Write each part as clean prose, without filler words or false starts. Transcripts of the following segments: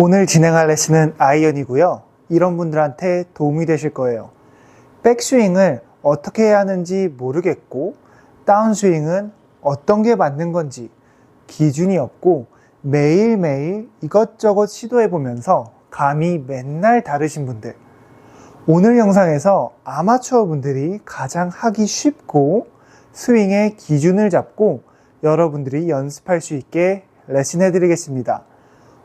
오늘 진행할 레슨은 아이언이고요. 이런 분들한테 도움이 되실 거예요. 백스윙을 어떻게 해야 하는지 모르겠고 다운스윙은 어떤 게 맞는 건지 기준이 없고 매일매일 이것저것 시도해보면서 감이 맨날 다르신 분들, 오늘 영상에서 아마추어 분들이 가장 하기 쉽고 스윙의 기준을 잡고 여러분들이 연습할 수 있게 레슨해 드리겠습니다.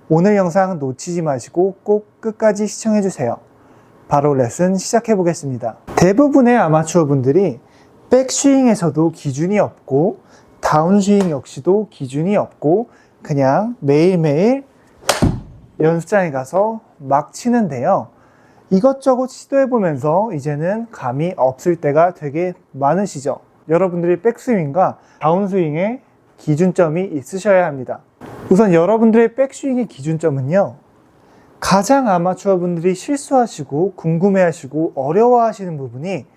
오늘 영상 놓치지 마시고 꼭 끝까지 시청해 주세요. 바로 레슨 시작해 보겠습니다. 대부분의 아마추어 분들이 백스윙에서도 기준이 없고 다운스윙 역시도 기준이 없고 그냥 매일매일 연습장에 가서 막 치는데요. 이것저것 시도해 보면서 이제는 감이 없을 때가 되게 많으시죠. 여러분들이 백스윙과 다운스윙의 기준점이 있으셔야 합니다. 우선 여러분들의 백스윙의 기준점은요, 가장 아마추어 분들이 실수하시고 궁금해하시고 어려워하시는 부분이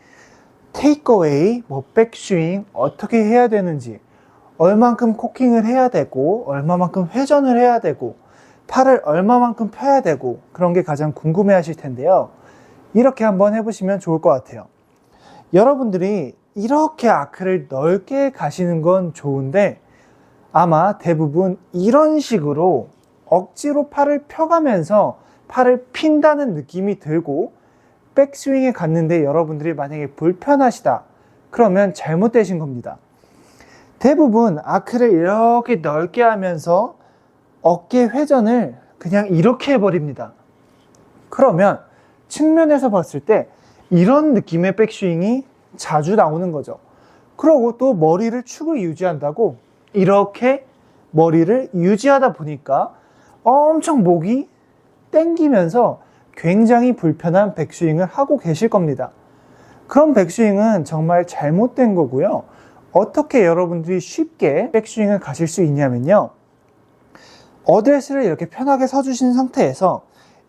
테이크어웨이, 백스윙 어떻게 해야 되는지, 얼만큼 코킹을 해야 되고 얼마만큼 회전을 해야 되고 팔을 얼마만큼 펴야 되고 그런 게 가장 궁금해 하실 텐데요. 이렇게 한번 해보시면 좋을 것 같아요. 여러분들이 이렇게 아크를 넓게 가시는 건 좋은데 아마 대부분 이런 식으로 억지로 팔을 펴가면서 팔을 핀다는 느낌이 들고 백스윙에 갔는데 여러분들이 만약에 불편하시다 그러면 잘못되신 겁니다. 대부분 아크를 이렇게 넓게 하면서 어깨 회전을 그냥 이렇게 해버립니다. 그러면 측면에서 봤을 때 이런 느낌의 백스윙이 자주 나오는 거죠. 그러고 또 머리를 축을 유지한다고 이렇게 머리를 유지하다 보니까 엄청 목이 땡기면서 굉장히 불편한 백스윙을 하고 계실 겁니다. 그런 백스윙은 정말 잘못된 거고요. 어떻게 여러분들이 쉽게 백스윙을 가실 수 있냐면요, 어드레스를 이렇게 편하게 서주신 상태에서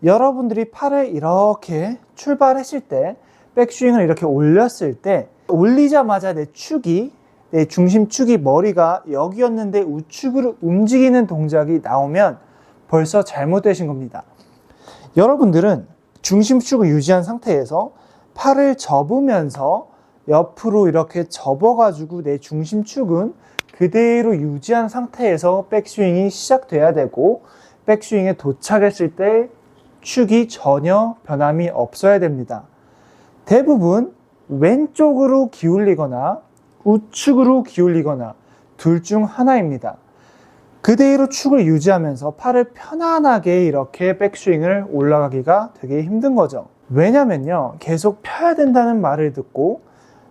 여러분들이 팔을 이렇게 출발했을 때 백스윙을 이렇게 올렸을 때 올리자마자 내 중심축이 머리가 여기였는데 우측으로 움직이는 동작이 나오면 벌써 잘못되신 겁니다. 여러분들은 중심축을 유지한 상태에서 팔을 접으면서 옆으로 이렇게 접어가지고 내 중심축은 그대로 유지한 상태에서 백스윙이 시작돼야 되고 백스윙에 도착했을 때 축이 전혀 변함이 없어야 됩니다. 대부분 왼쪽으로 기울이거나 우측으로 기울이거나 둘 중 하나입니다. 그대로 축을 유지하면서 팔을 편안하게 이렇게 백스윙을 올라가기가 되게 힘든 거죠. 왜냐면요, 계속 펴야 된다는 말을 듣고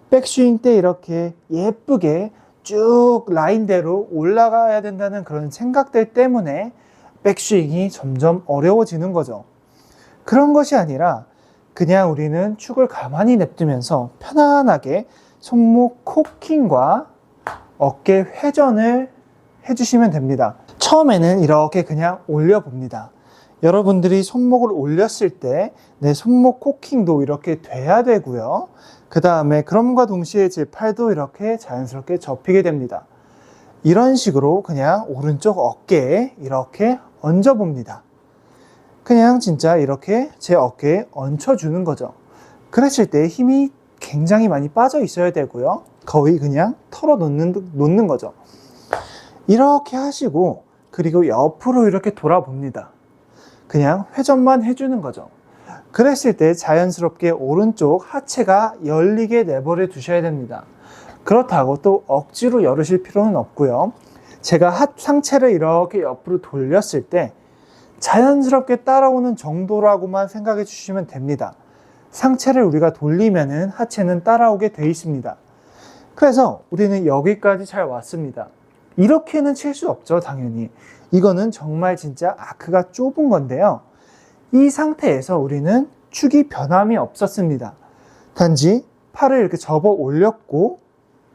백스윙 때 이렇게 예쁘게 쭉 라인대로 올라가야 된다는 그런 생각들 때문에 백스윙이 점점 어려워지는 거죠. 그런 것이 아니라 그냥 우리는 축을 가만히 냅두면서 편안하게 손목 코킹과 어깨 회전을 해주시면 됩니다. 처음에는 이렇게 그냥 올려봅니다. 여러분들이 손목을 올렸을 때 내 손목 코킹도 이렇게 돼야 되고요. 그 다음에 그럼과 동시에 제 팔도 이렇게 자연스럽게 접히게 됩니다. 이런 식으로 그냥 오른쪽 어깨에 이렇게 얹어봅니다. 그냥 진짜 이렇게 제 어깨에 얹혀주는 거죠. 그랬을 때 힘이 굉장히 많이 빠져 있어야 되고요. 거의 그냥 털어 놓는 거죠. 이렇게 하시고 그리고 옆으로 이렇게 돌아봅니다. 그냥 회전만 해주는 거죠. 그랬을 때 자연스럽게 오른쪽 하체가 열리게 내버려 두셔야 됩니다. 그렇다고 또 억지로 열으실 필요는 없고요. 제가 상체를 이렇게 옆으로 돌렸을 때 자연스럽게 따라오는 정도라고만 생각해 주시면 됩니다. 상체를 우리가 돌리면은 하체는 따라오게 돼 있습니다. 그래서 우리는 여기까지 잘 왔습니다. 이렇게는 칠 수 없죠, 당연히. 이거는 정말 진짜 아크가 좁은 건데요. 이 상태에서 우리는 축이 변함이 없었습니다. 단지 팔을 이렇게 접어 올렸고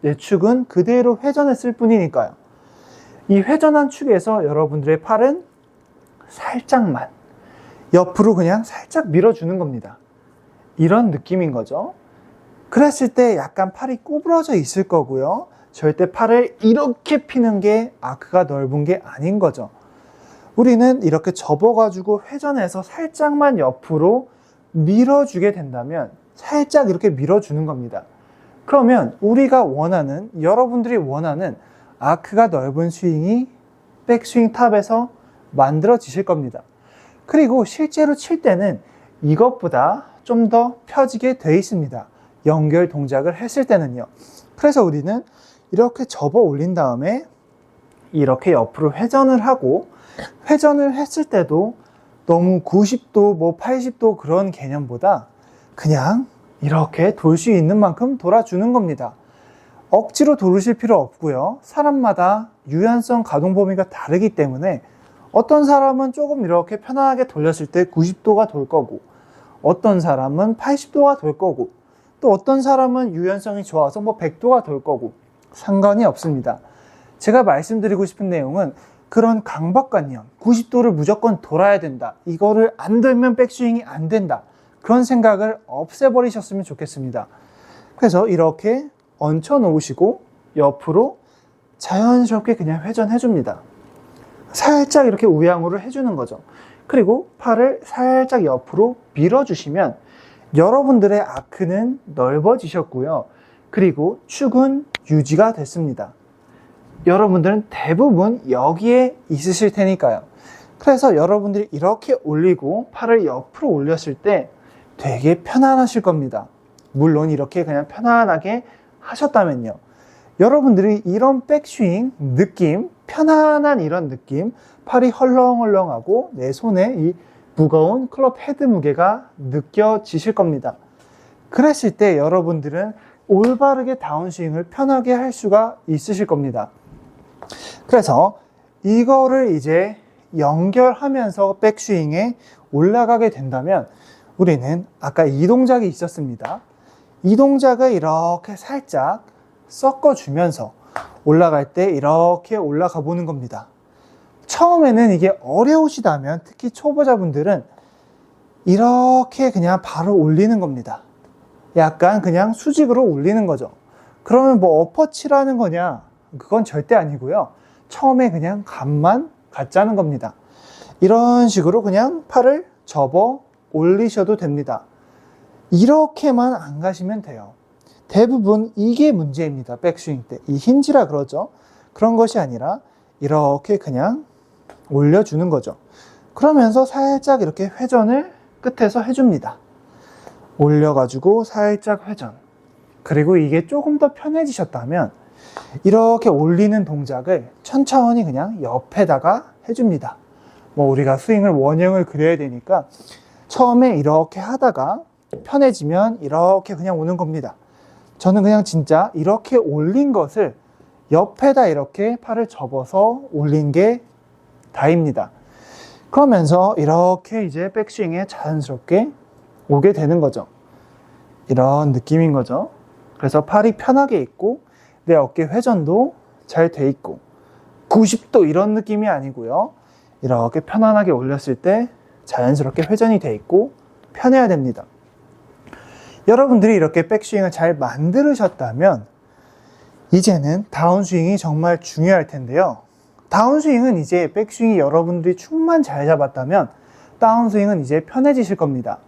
내 축은 그대로 회전했을 뿐이니까요. 이 회전한 축에서 여러분들의 팔은 살짝만 옆으로 그냥 살짝 밀어주는 겁니다. 이런 느낌인 거죠. 그랬을 때 약간 팔이 구부러져 있을 거고요. 절대 팔을 이렇게 피는 게 아크가 넓은 게 아닌 거죠. 우리는 이렇게 접어가지고 회전해서 살짝만 옆으로 밀어주게 된다면 살짝 이렇게 밀어주는 겁니다. 그러면 우리가 원하는, 여러분들이 원하는 아크가 넓은 스윙이 백스윙 탑에서 만들어지실 겁니다. 그리고 실제로 칠 때는 이것보다 좀 더 펴지게 되어 있습니다. 연결 동작을 했을 때는요. 그래서 우리는 이렇게 접어 올린 다음에 이렇게 옆으로 회전을 하고, 회전을 했을 때도 너무 90도, 80도 그런 개념보다 그냥 이렇게 돌 수 있는 만큼 돌아주는 겁니다. 억지로 돌으실 필요 없고요. 사람마다 유연성 가동 범위가 다르기 때문에 어떤 사람은 조금 이렇게 편안하게 돌렸을 때 90도가 돌 거고, 어떤 사람은 80도가 돌 거고, 또 어떤 사람은 유연성이 좋아서 100도가 돌 거고 상관이 없습니다. 제가 말씀드리고 싶은 내용은 그런 강박관념, 90도를 무조건 돌아야 된다, 이거를 안 돌면 백스윙이 안 된다, 그런 생각을 없애버리셨으면 좋겠습니다. 그래서 이렇게 얹혀 놓으시고 옆으로 자연스럽게 그냥 회전해 줍니다. 살짝 이렇게 우양우를 해주는 거죠. 그리고 팔을 살짝 옆으로 밀어주시면 여러분들의 아크는 넓어지셨고요. 그리고 축은 유지가 됐습니다. 여러분들은 대부분 여기에 있으실 테니까요. 그래서 여러분들이 이렇게 올리고 팔을 옆으로 올렸을 때 되게 편안하실 겁니다. 물론 이렇게 그냥 편안하게 하셨다면요. 여러분들이 이런 백스윙 느낌, 편안한 이런 느낌, 팔이 헐렁헐렁하고 내 손에 이 무거운 클럽 헤드 무게가 느껴지실 겁니다. 그랬을 때 여러분들은 올바르게 다운스윙을 편하게 할 수가 있으실 겁니다. 그래서 이거를 이제 연결하면서 백스윙에 올라가게 된다면 우리는 아까 이 동작이 있었습니다. 이 동작을 이렇게 살짝 섞어주면서 올라갈 때 이렇게 올라가 보는 겁니다. 처음에는 이게 어려우시다면 특히 초보자분들은 이렇게 그냥 바로 올리는 겁니다. 약간 그냥 수직으로 올리는 거죠. 그러면 뭐 엎어치라는 거냐? 그건 절대 아니고요. 처음에 그냥 감만 갖자는 겁니다. 이런 식으로 그냥 팔을 접어 올리셔도 됩니다. 이렇게만 안 가시면 돼요. 대부분 이게 문제입니다. 백스윙 때. 이 힌지라 그러죠. 그런 것이 아니라 이렇게 그냥 올려주는 거죠. 그러면서 살짝 이렇게 회전을 끝에서 해줍니다. 올려가지고 살짝 회전. 그리고 이게 조금 더 편해지셨다면 이렇게 올리는 동작을 천천히 그냥 옆에다가 해줍니다. 뭐 우리가 스윙을 원형을 그려야 되니까 처음에 이렇게 하다가 편해지면 이렇게 그냥 오는 겁니다. 저는 그냥 진짜 이렇게 올린 것을 옆에다 이렇게 팔을 접어서 올린 게 다입니다. 그러면서 이렇게 이제 백스윙에 자연스럽게 오게 되는 거죠. 이런 느낌인 거죠. 그래서 팔이 편하게 있고 내 어깨 회전도 잘 돼 있고 90도 이런 느낌이 아니고요. 이렇게 편안하게 올렸을 때 자연스럽게 회전이 돼 있고 편해야 됩니다. 여러분들이 이렇게 백스윙을 잘 만들으셨다면 이제는 다운스윙이 정말 중요할 텐데요. 다운스윙은 이제 백스윙이 여러분들이 축만 잘 잡았다면 다운스윙은 이제 편해지실 겁니다.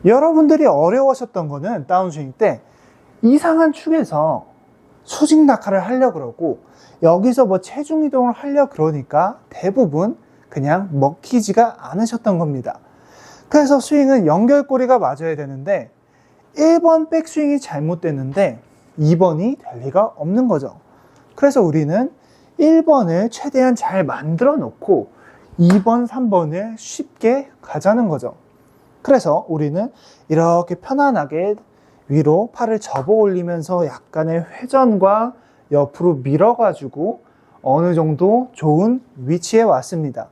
여러분들이 어려워하셨던 거는 다운스윙 때 이상한 축에서 수직 낙하를 하려고 그러고 여기서 뭐 체중 이동을 하려고 그러니까 대부분 그냥 먹히지가 않으셨던 겁니다. 그래서 스윙은 연결고리가 맞아야 되는데 1번 백스윙이 잘못됐는데 2번이 될 리가 없는 거죠. 그래서 우리는 1번을 최대한 잘 만들어 놓고 2번, 3번을 쉽게 가자는 거죠. 그래서 우리는 이렇게 편안하게 위로 팔을 접어 올리면서 약간의 회전과 옆으로 밀어가지고 어느 정도 좋은 위치에 왔습니다.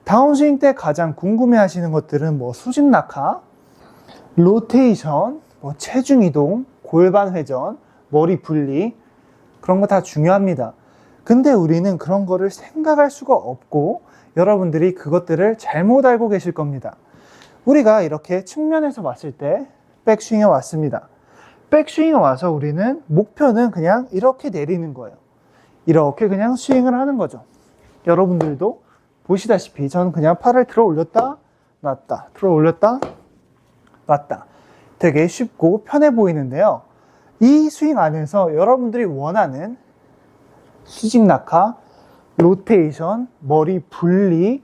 다운스윙 때 가장 궁금해 하시는 것들은 뭐 수직 낙하, 로테이션, 뭐 체중 이동, 골반 회전, 머리 분리, 그런 거 다 중요합니다. 근데 우리는 그런 거를 생각할 수가 없고 여러분들이 그것들을 잘못 알고 계실 겁니다. 우리가 이렇게 측면에서 봤을 때 백스윙에 왔습니다. 백스윙에 와서 우리는 목표는 그냥 이렇게 내리는 거예요. 이렇게 그냥 스윙을 하는 거죠. 여러분들도 보시다시피 저는 그냥 팔을 들어 올렸다 놨다 들어 올렸다 놨다 되게 쉽고 편해 보이는데요. 이 스윙 안에서 여러분들이 원하는 수직 낙하, 로테이션, 머리 분리,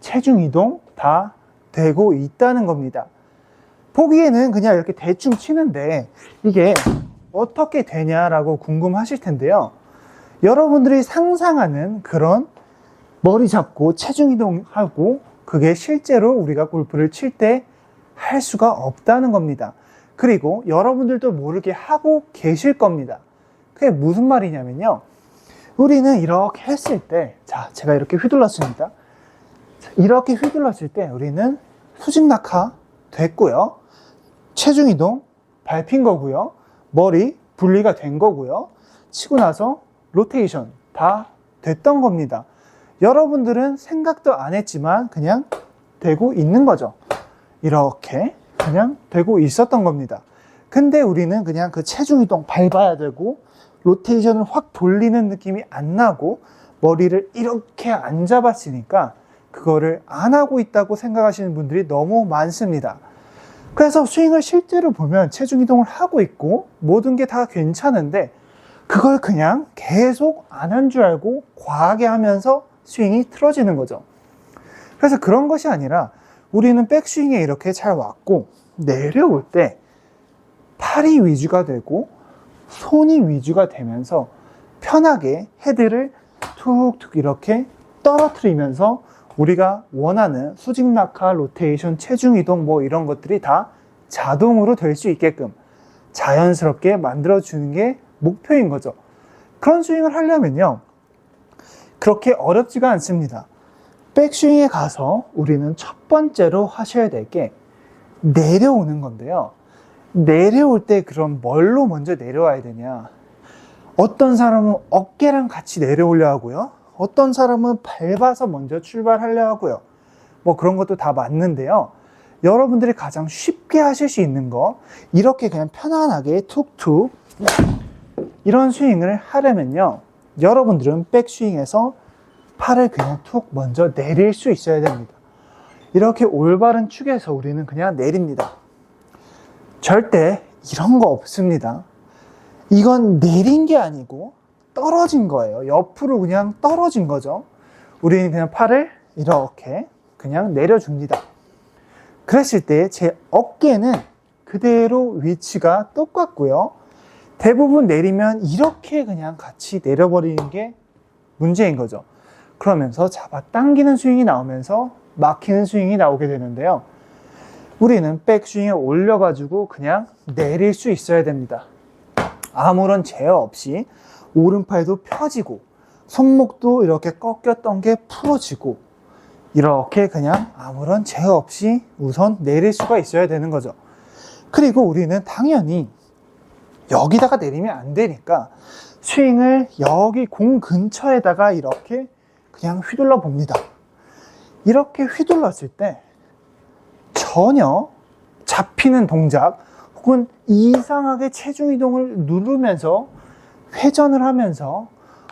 체중 이동 다 되고 있다는 겁니다. 보기에는 그냥 이렇게 대충 치는데 이게 어떻게 되냐라고 궁금하실 텐데요. 여러분들이 상상하는 그런 머리 잡고 체중 이동하고 그게 실제로 우리가 골프를 칠 때 할 수가 없다는 겁니다. 그리고 여러분들도 모르게 하고 계실 겁니다. 그게 무슨 말이냐면요. 우리는 이렇게 했을 때, 자, 제가 이렇게 휘둘렀습니다. 이렇게 휘둘렀을 때 우리는 수직 낙하 됐고요. 체중 이동 밟힌 거고요. 머리 분리가 된 거고요. 치고 나서 로테이션 다 됐던 겁니다. 여러분들은 생각도 안 했지만 그냥 되고 있는 거죠. 이렇게 그냥 되고 있었던 겁니다. 근데 우리는 그냥 그 체중 이동 밟아야 되고 로테이션을 확 돌리는 느낌이 안 나고 머리를 이렇게 안 잡았으니까 그거를 안 하고 있다고 생각하시는 분들이 너무 많습니다. 그래서 스윙을 실제로 보면 체중 이동을 하고 있고 모든 게 다 괜찮은데 그걸 그냥 계속 안 한 줄 알고 과하게 하면서 스윙이 틀어지는 거죠. 그래서 그런 것이 아니라 우리는 백스윙에 이렇게 잘 왔고 내려올 때 팔이 위주가 되고 손이 위주가 되면서 편하게 헤드를 툭툭 이렇게 떨어뜨리면서 우리가 원하는 수직 낙하, 로테이션, 체중 이동 뭐 이런 것들이 다 자동으로 될 수 있게끔 자연스럽게 만들어주는 게 목표인 거죠. 그런 스윙을 하려면요. 그렇게 어렵지가 않습니다. 백스윙에 가서 우리는 첫 번째로 하셔야 될 게 내려오는 건데요. 내려올 때 그럼 뭘로 먼저 내려와야 되냐? 어떤 사람은 어깨랑 같이 내려오려 하고요. 어떤 사람은 밟아서 먼저 출발하려 하고요. 뭐 그런 것도 다 맞는데요. 여러분들이 가장 쉽게 하실 수 있는 거 이렇게 그냥 편안하게 툭툭 이런 스윙을 하려면요. 여러분들은 백스윙에서 팔을 그냥 툭 먼저 내릴 수 있어야 됩니다. 이렇게 올바른 축에서 우리는 그냥 내립니다. 절대 이런 거 없습니다. 이건 내린 게 아니고 떨어진 거예요. 옆으로 그냥 떨어진 거죠. 우리는 그냥 팔을 이렇게 그냥 내려줍니다. 그랬을 때 제 어깨는 그대로 위치가 똑같고요. 대부분 내리면 이렇게 그냥 같이 내려버리는 게 문제인 거죠. 그러면서 잡아당기는 스윙이 나오면서 막히는 스윙이 나오게 되는데요. 우리는 백스윙에 올려가지고 그냥 내릴 수 있어야 됩니다. 아무런 제어 없이 오른팔도 펴지고 손목도 이렇게 꺾였던 게 풀어지고 이렇게 그냥 아무런 제어 없이 우선 내릴 수가 있어야 되는 거죠. 그리고 우리는 당연히 여기다가 내리면 안 되니까 스윙을 여기 공 근처에다가 이렇게 그냥 휘둘러 봅니다. 이렇게 휘둘렀을 때 전혀 잡히는 동작 혹은 이상하게 체중 이동을 누르면서 회전을 하면서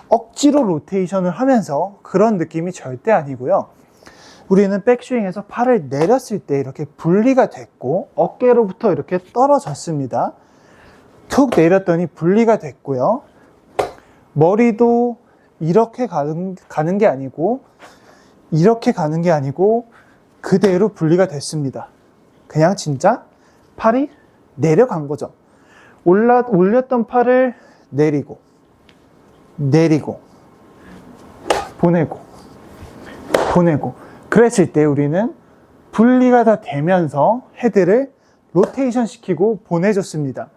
억지로 로테이션을 하면서 그런 느낌이 절대 아니고요. 우리는 백스윙에서 팔을 내렸을 때 이렇게 분리가 됐고 어깨로부터 이렇게 떨어졌습니다. 툭 내렸더니 분리가 됐고요. 머리도 이렇게 가는 게 아니고 이렇게 가는 게 아니고 그대로 분리가 됐습니다. 그냥 진짜 팔이 내려간 거죠. 올렸던 팔을 내리고 보내고 그랬을 때 우리는 분리가 다 되면서 헤드를 로테이션 시키고 보내줬습니다.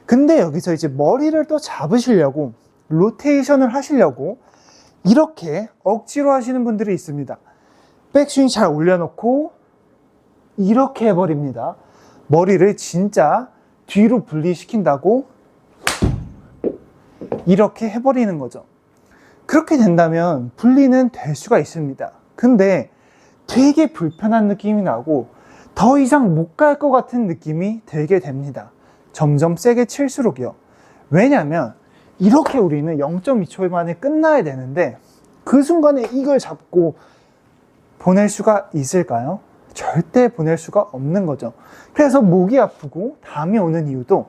근데 여기서 이제 머리를 또 잡으시려고 로테이션을 하시려고 이렇게 억지로 하시는 분들이 있습니다. 백스윙 잘 올려놓고 이렇게 해버립니다. 머리를 진짜 뒤로 분리시킨다고 이렇게 해버리는 거죠. 그렇게 된다면 분리는 될 수가 있습니다. 근데 되게 불편한 느낌이 나고 더 이상 못 갈 것 같은 느낌이 들게 됩니다. 점점 세게 칠수록요. 왜냐하면 이렇게 우리는 0.2초 만에 끝나야 되는데 그 순간에 이걸 잡고 보낼 수가 있을까요? 절대 보낼 수가 없는 거죠. 그래서 목이 아프고 담이 오는 이유도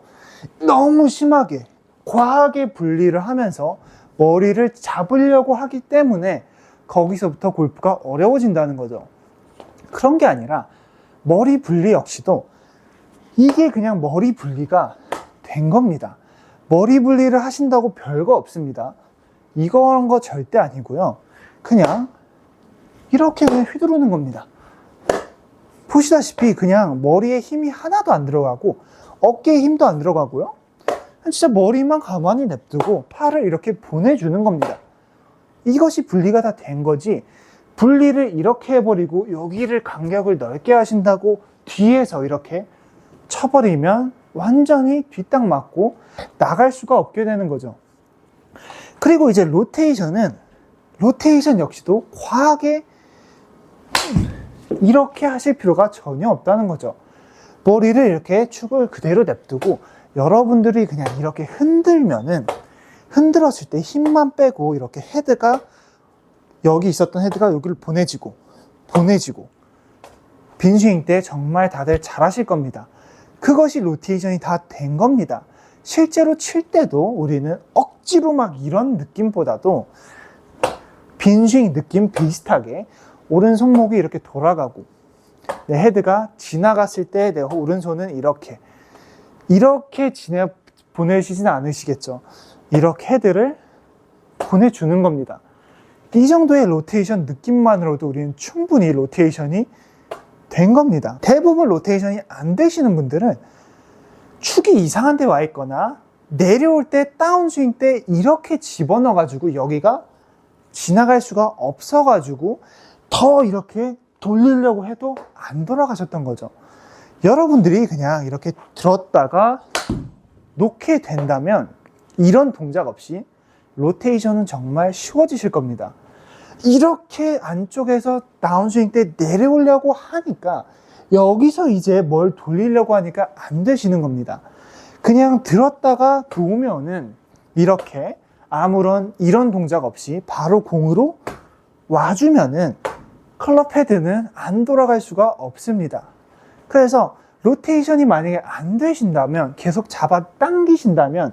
너무 심하게 과하게 분리를 하면서 머리를 잡으려고 하기 때문에 거기서부터 골프가 어려워진다는 거죠. 그런 게 아니라 머리 분리 역시도 이게 그냥 머리 분리가 된 겁니다. 머리 분리를 하신다고 별거 없습니다. 이런 거 절대 아니고요. 그냥 이렇게 그냥 휘두르는 겁니다. 보시다시피 그냥 머리에 힘이 하나도 안 들어가고 어깨에 힘도 안 들어가고요. 진짜 머리만 가만히 냅두고 팔을 이렇게 보내주는 겁니다. 이것이 분리가 다 된 거지, 분리를 이렇게 해버리고 여기를 간격을 넓게 하신다고 뒤에서 이렇게 쳐버리면 완전히 뒷땅 맞고 나갈 수가 없게 되는 거죠. 그리고 이제 로테이션 역시도 과하게 이렇게 하실 필요가 전혀 없다는 거죠. 머리를 이렇게 축을 그대로 냅두고 여러분들이 그냥 이렇게 흔들었을 때 힘만 빼고 이렇게 헤드가 여기 있었던 헤드가 여기를 보내지고 빈스윙 때 정말 다들 잘하실 겁니다. 그것이 로테이션이 다 된 겁니다. 실제로 칠 때도 우리는 억지로 막 이런 느낌보다도 빈스윙 느낌 비슷하게 오른손목이 이렇게 돌아가고 내 헤드가 지나갔을 때 내 오른손은 이렇게 보내시지는 않으시겠죠. 이렇게 헤드를 보내주는 겁니다. 이 정도의 로테이션 느낌만으로도 우리는 충분히 로테이션이 된 겁니다. 대부분 로테이션이 안 되시는 분들은 축이 이상한 데 와 있거나 내려올 때 다운스윙 때 이렇게 집어넣어 가지고 여기가 지나갈 수가 없어 가지고 더 이렇게 돌리려고 해도 안 돌아가셨던 거죠. 여러분들이 그냥 이렇게 들었다가 놓게 된다면 이런 동작 없이 로테이션은 정말 쉬워지실 겁니다. 이렇게 안쪽에서 다운스윙 때 내려오려고 하니까 여기서 이제 뭘 돌리려고 하니까 안 되시는 겁니다. 그냥 들었다가 놓으면은 이렇게 아무런 이런 동작 없이 바로 공으로 와주면은 클럽 헤드는 안 돌아갈 수가 없습니다. 그래서 로테이션이 만약에 안 되신다면, 계속 잡아 당기신다면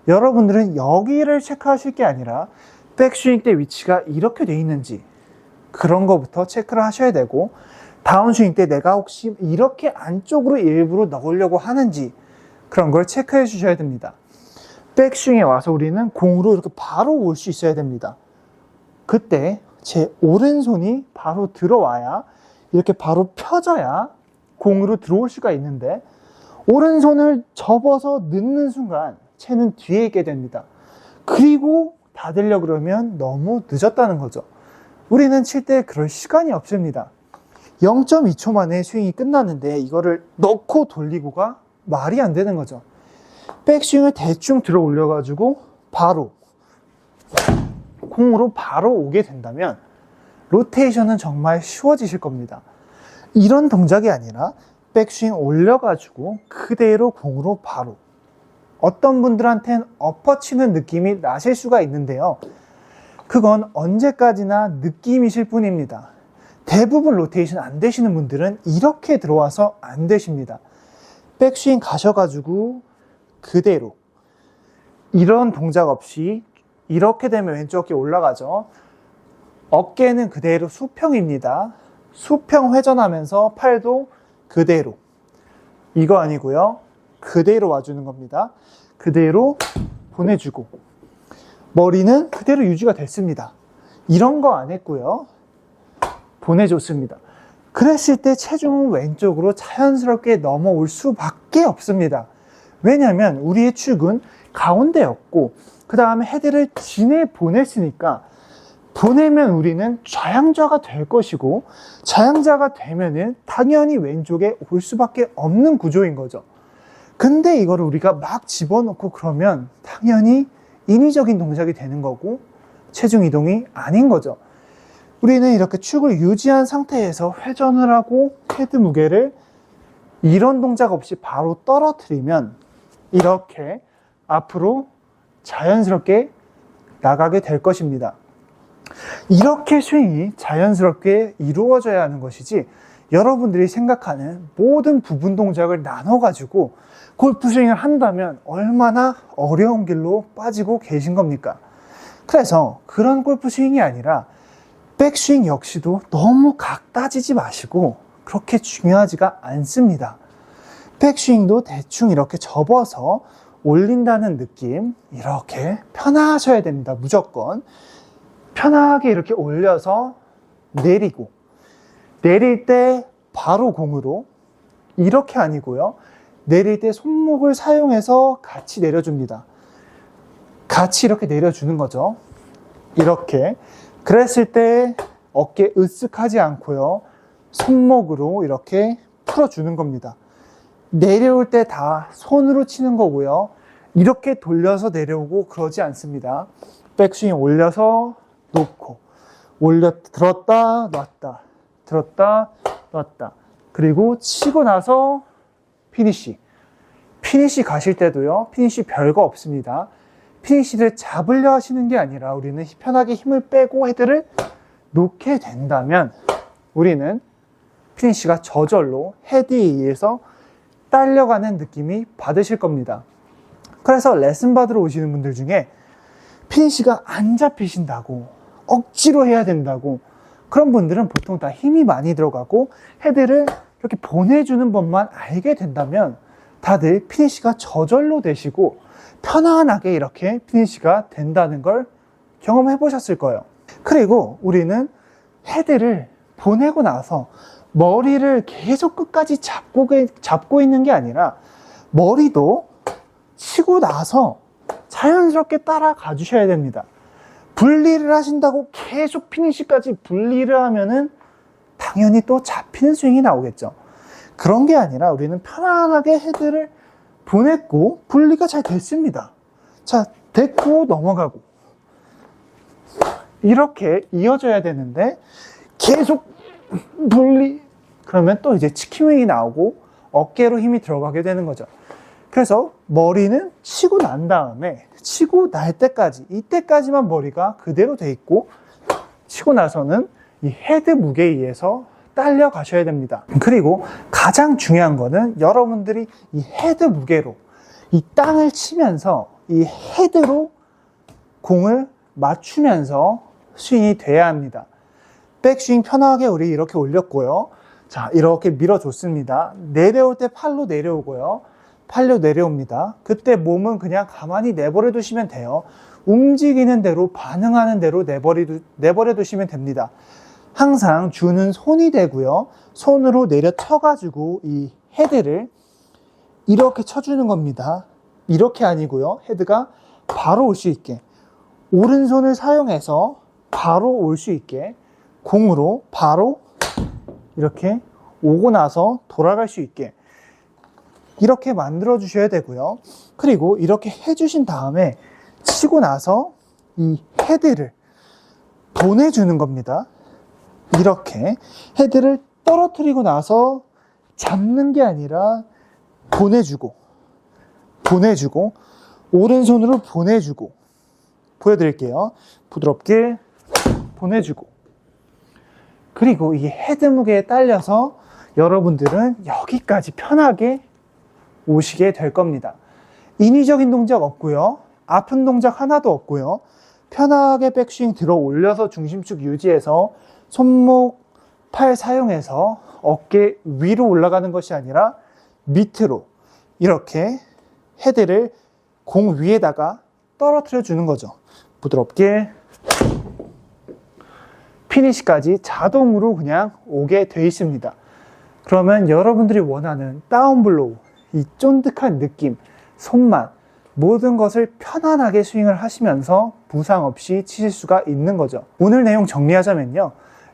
여러분들은 여기를 체크하실 게 아니라 백스윙 때 위치가 이렇게 돼 있는지 그런 거부터 체크를 하셔야 되고, 다운스윙 때 내가 혹시 이렇게 안쪽으로 일부러 넣으려고 하는지 그런 걸 체크해 주셔야 됩니다. 백스윙에 와서 우리는 공으로 이렇게 바로 올 수 있어야 됩니다. 그때 제 오른손이 바로 들어와야, 이렇게 바로 펴져야 공으로 들어올 수가 있는데, 오른손을 접어서 넣는 순간 채는 뒤에 있게 됩니다. 그리고 닫으려고 그러면 너무 늦었다는 거죠. 우리는 칠 때 그럴 시간이 없습니다. 0.2초 만에 스윙이 끝났는데 이거를 넣고 돌리고가 말이 안 되는 거죠. 백스윙을 대충 들어 올려가지고 바로 공으로 바로 오게 된다면 로테이션은 정말 쉬워지실 겁니다. 이런 동작이 아니라 백스윙 올려가지고 그대로 공으로 바로, 어떤 분들한테는 엎어치는 느낌이 나실 수가 있는데요, 그건 언제까지나 느낌이실 뿐입니다. 대부분 로테이션 안 되시는 분들은 이렇게 들어와서 안 되십니다. 백스윙 가셔가지고 그대로 이런 동작 없이 이렇게 되면 왼쪽 어깨 올라가죠. 어깨는 그대로 수평입니다. 수평 회전하면서 팔도 그대로, 이거 아니고요, 그대로 와주는 겁니다. 그대로 보내주고 머리는 그대로 유지가 됐습니다. 이런 거 안 했고요, 보내줬습니다. 그랬을 때 체중은 왼쪽으로 자연스럽게 넘어올 수밖에 없습니다. 왜냐하면 우리의 축은 가운데였고 그 다음에 헤드를 진에 보냈으니까, 보내면 우리는 좌양좌가 될 것이고, 좌양좌가 되면은 당연히 왼쪽에 올 수밖에 없는 구조인 거죠. 근데 이거를 우리가 막 집어넣고 그러면 당연히 인위적인 동작이 되는 거고 체중 이동이 아닌 거죠. 우리는 이렇게 축을 유지한 상태에서 회전을 하고 헤드 무게를 이런 동작 없이 바로 떨어뜨리면 이렇게 앞으로 자연스럽게 나가게 될 것입니다. 이렇게 스윙이 자연스럽게 이루어져야 하는 것이지, 여러분들이 생각하는 모든 부분 동작을 나눠가지고 골프 스윙을 한다면 얼마나 어려운 길로 빠지고 계신 겁니까? 그래서 그런 골프 스윙이 아니라 백스윙 역시도 너무 각 따지지 마시고 그렇게 중요하지가 않습니다. 백스윙도 대충 이렇게 접어서 올린다는 느낌, 이렇게 편하셔야 됩니다. 무조건 편하게 이렇게 올려서 내리고, 내릴 때 바로 공으로, 이렇게 아니고요, 내릴 때 손목을 사용해서 같이 내려줍니다. 같이 이렇게 내려주는 거죠. 이렇게. 그랬을 때 어깨 으쓱하지 않고요, 손목으로 이렇게 풀어주는 겁니다. 내려올 때 다 손으로 치는 거고요, 이렇게 돌려서 내려오고 그러지 않습니다. 백스윙 올려서 놓고, 들었다 놨다, 들었다 놨다, 그리고 치고 나서 피니시. 피니시 가실 때도요, 피니시 별거 없습니다. 피니시를 잡으려 하시는 게 아니라 우리는 편하게 힘을 빼고 헤드를 놓게 된다면 우리는 피니시가 저절로 헤드에 의해서 딸려가는 느낌이 받으실 겁니다. 그래서 레슨 받으러 오시는 분들 중에 피니시가 안 잡히신다고, 억지로 해야 된다고, 그런 분들은 보통 다 힘이 많이 들어가고 헤드를 이렇게 보내주는 법만 알게 된다면 다들 피니시가 저절로 되시고 편안하게 이렇게 피니시가 된다는 걸 경험해 보셨을 거예요. 그리고 우리는 헤드를 보내고 나서 머리를 계속 끝까지 잡고 있는 게 아니라 머리도 치고 나서 자연스럽게 따라가 주셔야 됩니다. 분리를 하신다고 계속 피니시까지 분리를 하면은 당연히 또 잡히는 스윙이 나오겠죠. 그런 게 아니라 우리는 편안하게 헤드를 보냈고 분리가 잘 됐습니다. 자, 됐고 넘어가고, 이렇게 이어져야 되는데 계속 분리, 그러면 또 이제 치킨윙이 나오고 어깨로 힘이 들어가게 되는 거죠. 그래서 머리는 치고 난 다음에, 치고 날 때까지, 이때까지만 머리가 그대로 돼 있고 치고 나서는 이 헤드 무게에 의해서 딸려 가셔야 됩니다. 그리고 가장 중요한 거는 여러분들이 이 헤드 무게로 이 땅을 치면서 이 헤드로 공을 맞추면서 스윙이 돼야 합니다. 백스윙 편하게 우리 이렇게 올렸고요. 자, 이렇게 밀어줬습니다. 내려올 때 팔로 내려오고요, 팔로 내려옵니다. 그때 몸은 그냥 가만히 내버려 두시면 돼요. 움직이는 대로, 반응하는 대로 내버려 두시면 됩니다. 항상 주는 손이 되고요, 손으로 내려 쳐가지고 이 헤드를 이렇게 쳐주는 겁니다. 이렇게 아니고요, 헤드가 바로 올 수 있게, 오른손을 사용해서 바로 올 수 있게 공으로 바로 이렇게 오고 나서 돌아갈 수 있게 이렇게 만들어 주셔야 되고요. 그리고 이렇게 해주신 다음에 치고 나서 이 헤드를 보내주는 겁니다. 이렇게 헤드를 떨어뜨리고 나서 잡는 게 아니라 보내주고, 오른손으로 보내주고, 보여드릴게요. 부드럽게 보내주고, 그리고 이 헤드 무게에 딸려서 여러분들은 여기까지 편하게 오시게 될 겁니다. 인위적인 동작 없고요, 아픈 동작 하나도 없고요, 편하게 백스윙 들어 올려서 중심축 유지해서 손목, 팔 사용해서 어깨 위로 올라가는 것이 아니라 밑으로 이렇게 헤드를 공 위에다가 떨어뜨려 주는 거죠. 부드럽게 피니시까지 자동으로 그냥 오게 돼 있습니다. 그러면 여러분들이 원하는 다운블로우, 이 쫀득한 느낌, 손맛, 모든 것을 편안하게 스윙을 하시면서 부상 없이 치실 수가 있는 거죠. 오늘 내용 정리하자면요,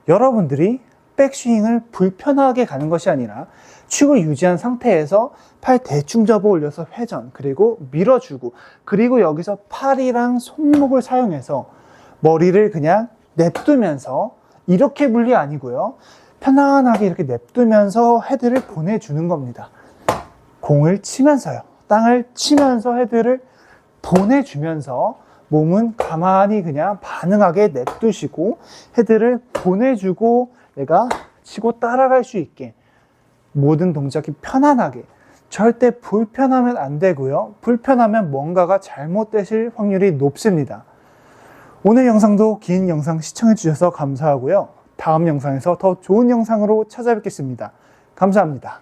여러분들이 백스윙을 불편하게 가는 것이 아니라 축을 유지한 상태에서 팔 대충 접어 올려서 회전, 그리고 밀어주고, 그리고 여기서 팔이랑 손목을 사용해서 머리를 그냥 냅두면서, 이렇게 분리 아니고요, 편안하게 이렇게 냅두면서 헤드를 보내주는 겁니다. 공을 치면서요, 땅을 치면서 헤드를 보내주면서 몸은 가만히 그냥 반응하게 냅두시고 헤드를 보내주고 내가 치고 따라갈 수 있게 모든 동작이 편안하게, 절대 불편하면 안 되고요. 불편하면 뭔가가 잘못되실 확률이 높습니다. 오늘 영상도 긴 영상 시청해 주셔서 감사하고요. 다음 영상에서 더 좋은 영상으로 찾아뵙겠습니다. 감사합니다.